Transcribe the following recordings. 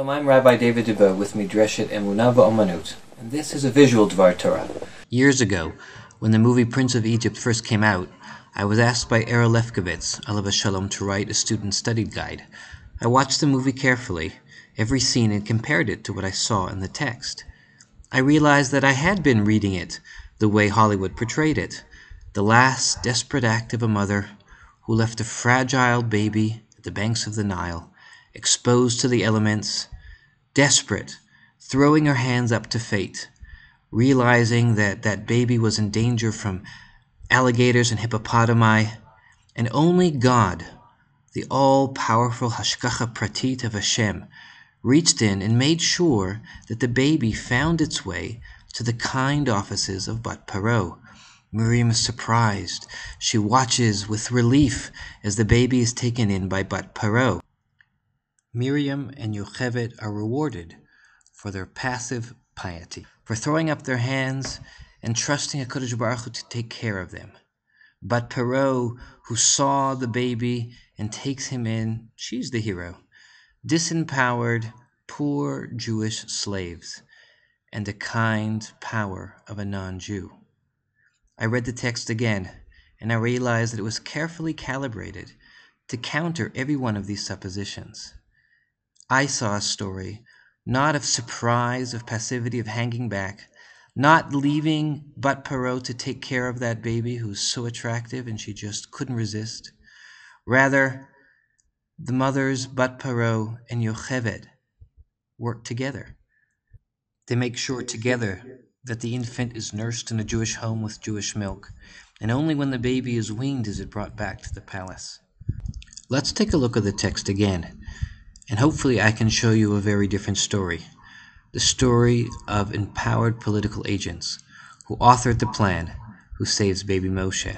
Shalom, I'm Rabbi David Deba with Midreshet Emunah B'Omanut, and this is a visual Dvar Torah. Years ago, when the movie Prince of Egypt first came out, I was asked by Errol Lefkowitz, Alav Shalom, to write a student study guide. I watched the movie carefully, every scene, and compared it to what I saw in the text. I realized that I had been reading it the way Hollywood portrayed it, the last desperate act of a mother who left a fragile baby at the banks of the Nile, exposed to the elements, desperate, throwing her hands up to fate, realizing that that baby was in danger from alligators and hippopotami, and only God, the all-powerful Hashgacha Pratit of Hashem, reached in and made sure that the baby found its way to the kind offices of Bat Paro. Miriam is surprised. She watches with relief as the baby is taken in by Bat Paro. Miriam and Yocheved are rewarded for their passive piety, for throwing up their hands and trusting HaKadosh Baruch Hu to take care of them. Bat Paro, who saw the baby and takes him in, she's the hero. Disempowered, poor Jewish slaves, and the kind power of a non-Jew. I read the text again, and I realized that it was carefully calibrated to counter every one of these suppositions. I saw a story, not of surprise, of passivity, of hanging back, not leaving Bat Paro to take care of that baby who's so attractive and she just couldn't resist. Rather, the mothers, Bat Paro and Yocheved, work together. They make sure together that the infant is nursed in a Jewish home with Jewish milk, and only when the baby is weaned is it brought back to the palace. Let's take a look at the text again, and hopefully I can show you a very different story. The story of empowered political agents who authored the plan who saves baby Moshe.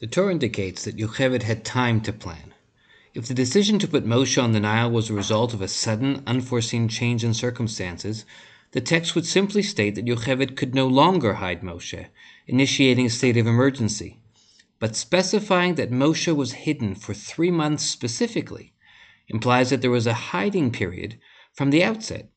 The Torah indicates that Yocheved had time to plan. If the decision to put Moshe on the Nile was a result of a sudden, unforeseen change in circumstances, the text would simply state that Yocheved could no longer hide Moshe, initiating a state of emergency. But specifying that Moshe was hidden for 3 months specifically implies that there was a hiding period from the outset,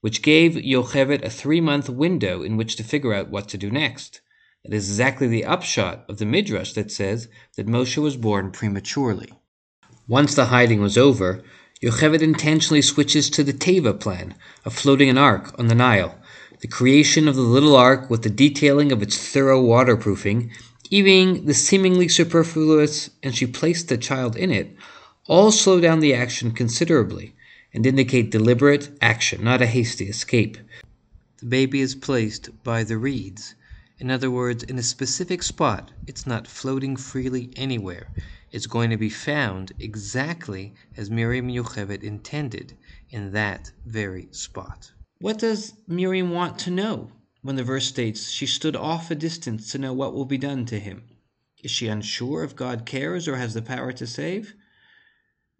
which gave Yocheved a 3-month window in which to figure out what to do next. That is exactly the upshot of the Midrash that says that Moshe was born prematurely. Once the hiding was over, Yocheved intentionally switches to the Teva plan of floating an ark on the Nile, the creation of the little ark with the detailing of its thorough waterproofing, even the seemingly superfluous, and she placed the child in it, all slow down the action considerably and indicate deliberate action, not a hasty escape. The baby is placed by the reeds. In other words, in a specific spot. It's not floating freely anywhere. It's going to be found exactly as Miriam Yocheved intended, in that very spot. What does Miriam want to know when the verse states she stood off a distance to know what will be done to him? Is she unsure if God cares or has the power to save?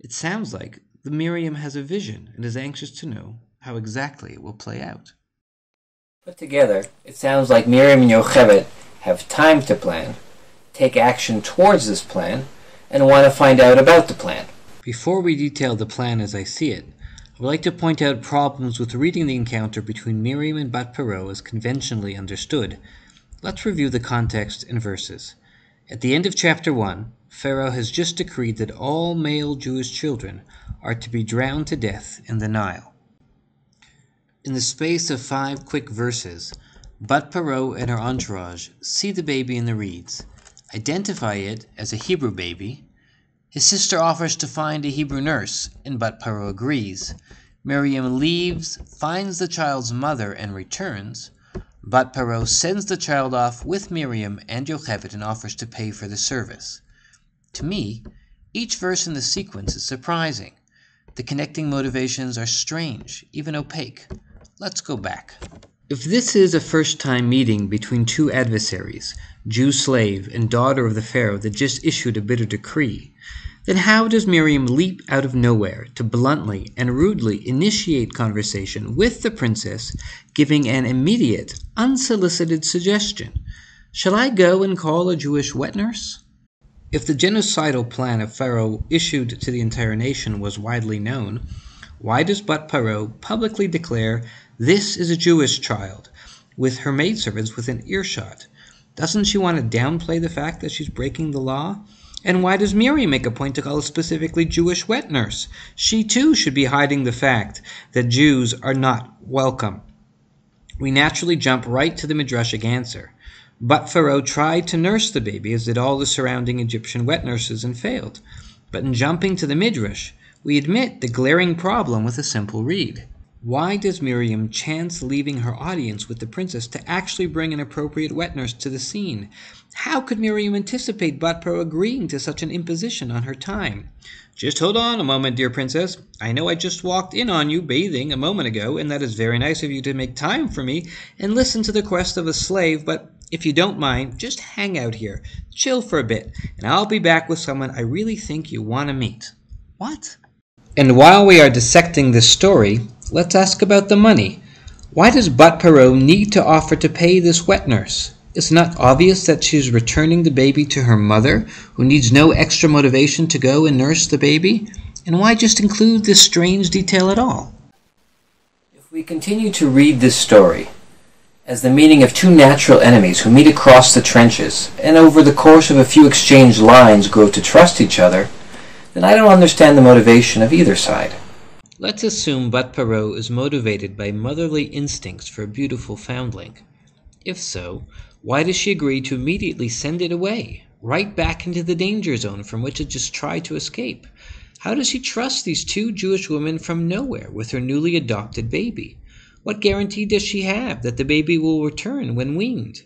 It sounds like the Miriam has a vision and is anxious to know how exactly it will play out. Put together, it sounds like Miriam and Yocheved have time to plan, take action towards this plan, and want to find out about the plan. Before we detail the plan as I see it, I would like to point out problems with reading the encounter between Miriam and Bat Paro as conventionally understood. Let's review the context and verses. At the end of chapter 1, Pharaoh has just decreed that all male Jewish children are to be drowned to death in the Nile. In the space of 5 quick verses, Bat Paro and her entourage see the baby in the reeds, identify it as a Hebrew baby. His sister offers to find a Hebrew nurse, and Bat Paro agrees. Miriam leaves, finds the child's mother, and returns. Bat Paro sends the child off with Miriam and Yocheved and offers to pay for the service. To me, each verse in the sequence is surprising. The connecting motivations are strange, even opaque. Let's go back. If this is a first-time meeting between 2 adversaries, Jew slave and daughter of the Pharaoh that just issued a bitter decree, then how does Miriam leap out of nowhere to bluntly and rudely initiate conversation with the princess, giving an immediate, unsolicited suggestion? Shall I go and call a Jewish wet nurse? If the genocidal plan of Pharaoh issued to the entire nation was widely known, Why does Bat Paro publicly declare this is a Jewish child, with her maidservants within earshot? Doesn't she want to downplay the fact that she's breaking the law? And why does Miriam make a point to call a specifically Jewish wet nurse? She too should be hiding the fact that Jews are not welcome. We naturally jump right to the Midrashic answer. Bat Paro tried to nurse the baby, as did all the surrounding Egyptian wet nurses, and failed. But in jumping to the Midrash, we admit the glaring problem with a simple read. Why does Miriam chance leaving her audience with the princess to actually bring an appropriate wet nurse to the scene? How could Miriam anticipate Bat Paro agreeing to such an imposition on her time? Just hold on a moment, dear princess. I know I just walked in on you bathing a moment ago, and that is very nice of you to make time for me and listen to the request of a slave, but if you don't mind, just hang out here, chill for a bit, and I'll be back with someone I really think you want to meet. What? And while we are dissecting this story, let's ask about the money. Why does Bat Paro need to offer to pay this wet nurse? Is it not obvious that she's returning the baby to her mother, who needs no extra motivation to go and nurse the baby? And why just include this strange detail at all? If we continue to read this story as the meeting of two natural enemies who meet across the trenches, and over the course of a few exchanged lines grow to trust each other, then I don't understand the motivation of either side. Let's assume Bat Paro is motivated by motherly instincts for a beautiful foundling. If so, why does she agree to immediately send it away, right back into the danger zone from which it just tried to escape? How does she trust these two Jewish women from nowhere with her newly adopted baby? What guarantee does she have that the baby will return when weaned?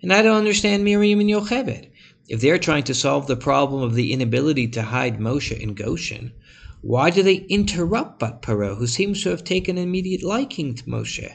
And I don't understand Miriam and Yocheved. If they're trying to solve the problem of the inability to hide Moshe in Goshen, why do they interrupt Bat Paro, who seems to have taken an immediate liking to Moshe,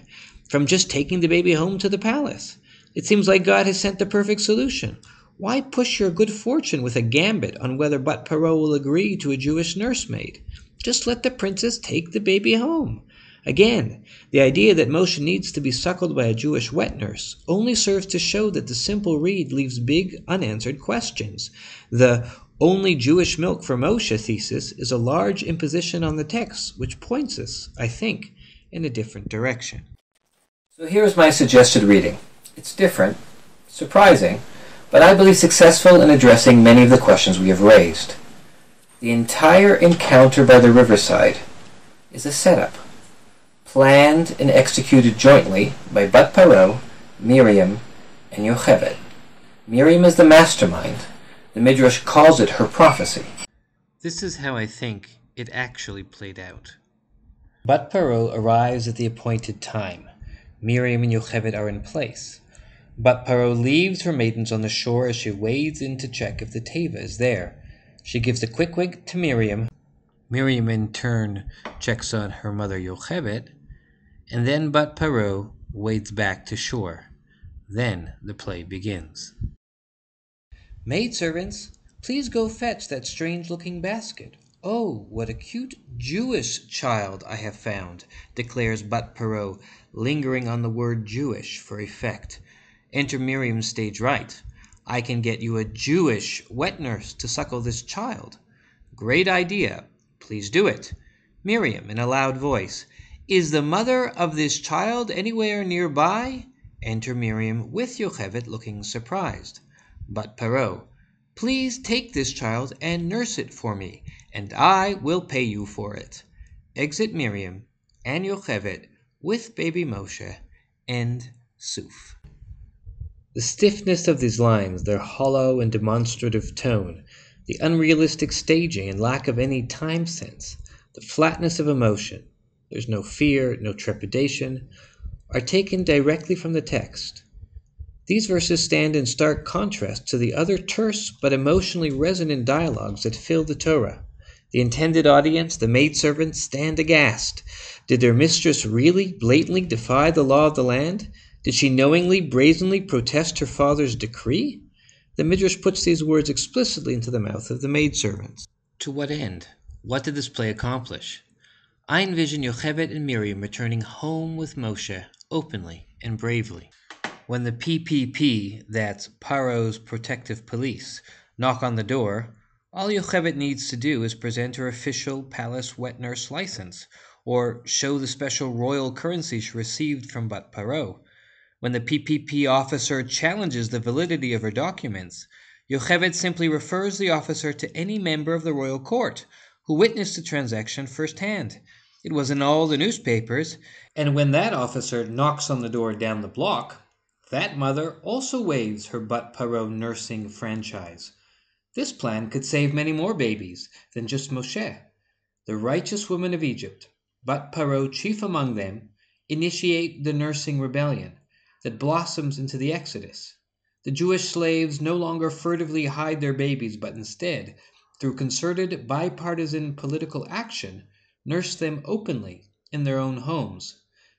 from just taking the baby home to the palace? It seems like God has sent the perfect solution. Why push your good fortune with a gambit on whether Bat Paro will agree to a Jewish nursemaid? Just let the princess take the baby home. Again, the idea that Moshe needs to be suckled by a Jewish wet nurse only serves to show that the simple read leaves big unanswered questions. The only Jewish milk for Moshe thesis is a large imposition on the text, which points us, I think, in a different direction. So here's my suggested reading. It's different, surprising, but I believe successful in addressing many of the questions we have raised. The entire encounter by the riverside is a setup, planned and executed jointly by Bat Paro, Miriam, and Yocheved. Miriam is the mastermind. The Midrash calls it her prophecy. This is how I think it actually played out. Bat Paro arrives at the appointed time. Miriam and Yocheved are in place. Bat Paro leaves her maidens on the shore as she wades in to check if the teva is there. She gives a quick wink to Miriam. Miriam in turn checks on her mother Yocheved, and then Bat Paro wades back to shore. Then the play begins. Maidservants, please go fetch that strange-looking basket. Oh, what a cute Jewish child I have found, declares Bat Paro, lingering on the word Jewish for effect. Enter Miriam stage right. I can get you a Jewish wet nurse to suckle this child. Great idea. Please do it. Miriam, in a loud voice, is the mother of this child anywhere nearby? Enter Miriam with Yocheved looking surprised. Bat Paro, please take this child and nurse it for me, and I will pay you for it. Exit Miriam and Yocheved with baby Moshe. End Suf. The stiffness of these lines, their hollow and demonstrative tone, the unrealistic staging and lack of any time sense, the flatness of emotion, there's no fear, no trepidation, are taken directly from the text. These verses stand in stark contrast to the other terse but emotionally resonant dialogues that fill the Torah. The intended audience, the maidservants, stand aghast. Did their mistress really blatantly defy the law of the land? Did she knowingly, brazenly protest her father's decree? The Midrash puts these words explicitly into the mouth of the maidservants. To what end? What did this play accomplish? I envision Yocheved and Miriam returning home with Moshe, openly and bravely. When the PPP, that's Paro's protective police, knock on the door, all Yocheved needs to do is present her official palace wet nurse license, or show the special royal currency she received from Bat Paro. When the PPP officer challenges the validity of her documents, Yocheved simply refers the officer to any member of the royal court who witnessed the transaction firsthand. It was in all the newspapers, and when that officer knocks on the door down the block, that mother also waives her Bat Paro nursing franchise. This plan could save many more babies than just Moshe. The righteous women of Egypt, Bat Paro chief among them, initiate the nursing rebellion that blossoms into the Exodus. The Jewish slaves no longer furtively hide their babies, but instead, through concerted bipartisan political action, nurse them openly in their own homes.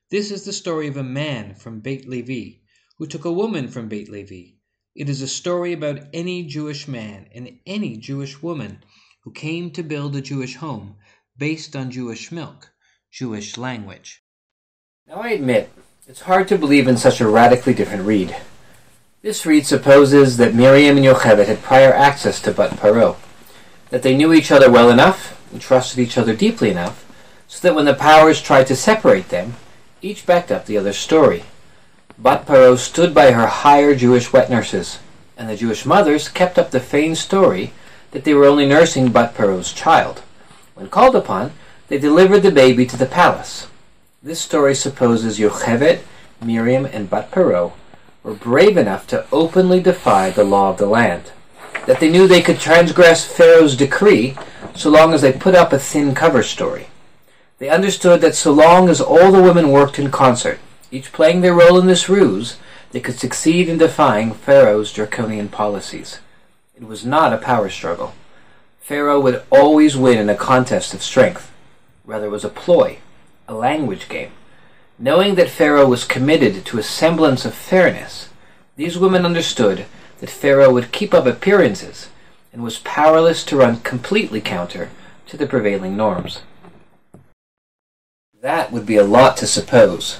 This is the story of a man from Beit Levi who took a woman from Beit Levi. It is a story about any Jewish man and any Jewish woman who came to build a Jewish home based on Jewish milk, Jewish language. Now I admit, it's hard to believe in such a radically different read. This read supposes that Miriam and Yocheved had prior access to Bat Paro, that they knew each other well enough and trusted each other deeply enough so that when the powers tried to separate them, each backed up the other's story. Bat Paro stood by her higher Jewish wet nurses, and the Jewish mothers kept up the feigned story that they were only nursing Bat Paro's child. When called upon, they delivered the baby to the palace. This story supposes Yocheved, Miriam, and Bat Paro were brave enough to openly defy the law of the land, that they knew they could transgress Pharaoh's decree so long as they put up a thin cover story. They understood that so long as all the women worked in concert, each playing their role in this ruse, they could succeed in defying Pharaoh's draconian policies. It was not a power struggle. Pharaoh would always win in a contest of strength. Rather, it was a ploy, a language game. Knowing that Pharaoh was committed to a semblance of fairness, these women understood that Pharaoh would keep up appearances and was powerless to run completely counter to the prevailing norms. That would be a lot to suppose,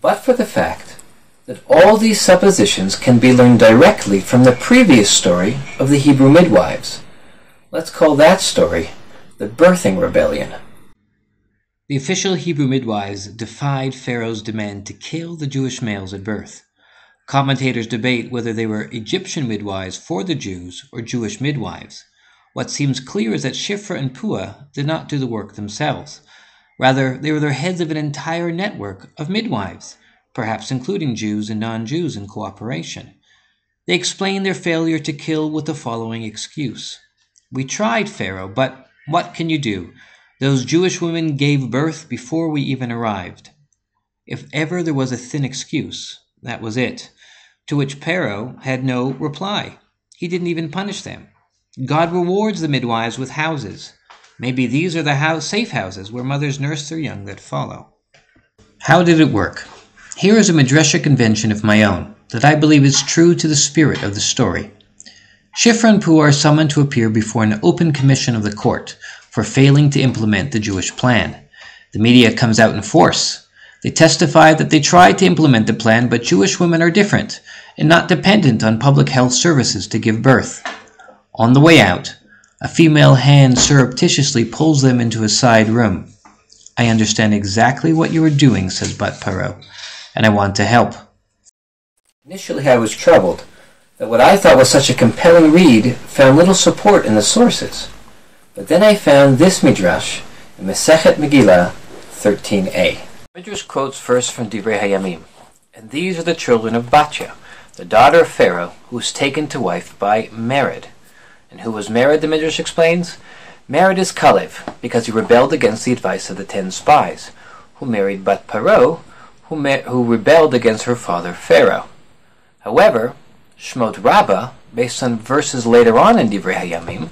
but for the fact that all these suppositions can be learned directly from the previous story of the Hebrew midwives. Let's call that story the Birthing Rebellion. The official Hebrew midwives defied Pharaoh's demand to kill the Jewish males at birth. Commentators debate whether they were Egyptian midwives for the Jews or Jewish midwives. What seems clear is that Shifra and Puah did not do the work themselves. Rather, they were the heads of an entire network of midwives, perhaps including Jews and non-Jews in cooperation. They explained their failure to kill with the following excuse. "We tried, Pharaoh, but what can you do? Those Jewish women gave birth before we even arrived." If ever there was a thin excuse, that was it, to which Pharaoh had no reply. He didn't even punish them. God rewards the midwives with houses. Maybe these are the safe houses where mothers nurse their young that follow. How did it work? Here is a Midrashic invention of my own that I believe is true to the spirit of the story. Shifra and Puah are summoned to appear before an open commission of the court for failing to implement the Jewish plan. The media comes out in force. They testify that they tried to implement the plan, but Jewish women are different and not dependent on public health services to give birth. On the way out, a female hand surreptitiously pulls them into a side room. "I understand exactly what you are doing," says Bat Paro, "and I want to help." Initially I was troubled that what I thought was such a compelling read found little support in the sources. But then I found this Midrash in Masechet Megillah 13a. Midrash quotes first from Divrei Hayamim, "And these are the children of Batya, the daughter of Pharaoh, who was taken to wife by Mered." And who was Mered, the Midrash explains? Mered is Kalev, because he rebelled against the advice of the 10 spies, who married Bat Paro, who rebelled against her father Pharaoh. However, Shmot Rabbah, based on verses later on in Divrei Hayamim,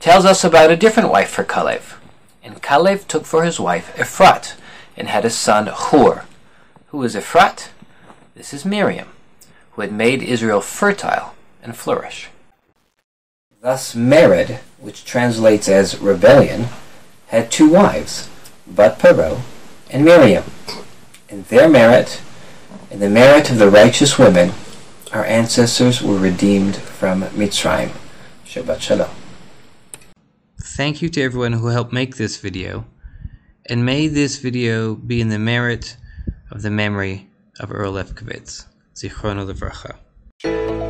tells us about a different wife for Kalev. And Kalev took for his wife Ephrat, and had a son Hur. Who is Ephrat? This is Miriam, who had made Israel fertile and flourish. Thus Mered, which translates as rebellion, had 2 wives, Bat Paro and Miriam. In their merit, and the merit of the righteous women, our ancestors were redeemed from Mitzrayim. Shabbat Shalom. Thank you to everyone who helped make this video. And may this video be in the merit of the memory of Earl Lefkowitz. Zichrono Livracha.